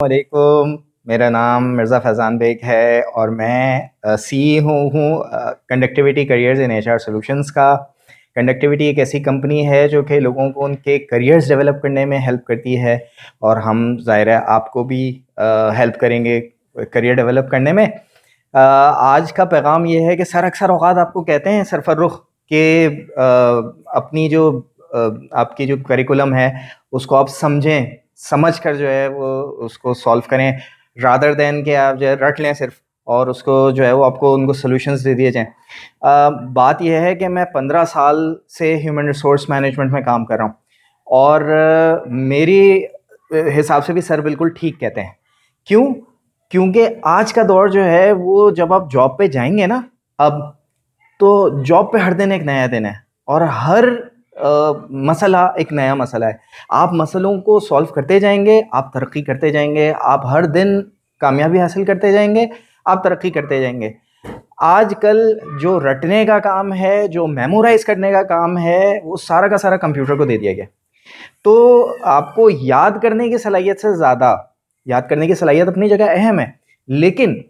वालेकुम। मेरा नाम मिर्ज़ा फैज़ान बेग है और मैं CEO हूँ conductivity careers in HR solutions का। कंडक्टिविटी एक ऐसी कंपनी है जो कि लोगों को उनके करियर्स डेवलप करने में हेल्प करती है और हम ज़ाहिर है आपको भी हेल्प करेंगे करियर डेवलप करने में। आज का पैगाम ये है कि सर अक्सर औक़ात आपको कहते हैं सरफरुख कि अपनी जो आपकी जो करिकुलम है उसको आप समझ कर जो है वो उसको सॉल्व करें, रादर देन कि आप जो है रट लें सिर्फ और उसको जो है वो आपको उनको सॉल्यूशंस दे दिए जाएं। बात यह है कि मैं 15 साल से ह्यूमन रिसोर्स मैनेजमेंट में काम कर रहा हूँ और मेरी हिसाब से भी सर बिल्कुल ठीक कहते हैं। क्यों? क्योंकि आज का दौर जो है वो जब आप जॉब पे जाएंगे ना, अब तो जॉब पे हर दिन एक नया दिन है और हर मसला एक नया मसला है। आप मसलों को सॉल्व करते जाएंगे, आप तरक्की करते जाएंगे, आप हर दिन कामयाबी हासिल करते जाएंगे, आप तरक्की करते जाएंगे। आजकल जो रटने का काम है, जो मेमोराइज करने का काम है, वो सारा का सारा कंप्यूटर को दे दिया गया। तो आपको याद करने की सलाहियत से ज़्यादा, याद करने की सलाहियत अपनी जगह अहम है, लेकिन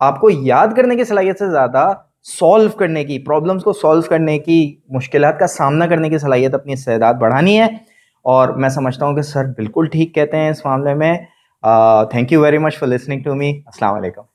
आपको याद करने की सलाहियत से ज़्यादा सॉल्व करने की, प्रॉब्लम्स को सॉल्व करने की, मुश्किलात का सामना करने की सलाहियत, अपनी इस्तेदाद बढ़ानी है। और मैं समझता हूँ कि सर बिल्कुल ठीक कहते हैं इस मामले में। Thank you very much for listening to me. अस्सलाम वालेकुम।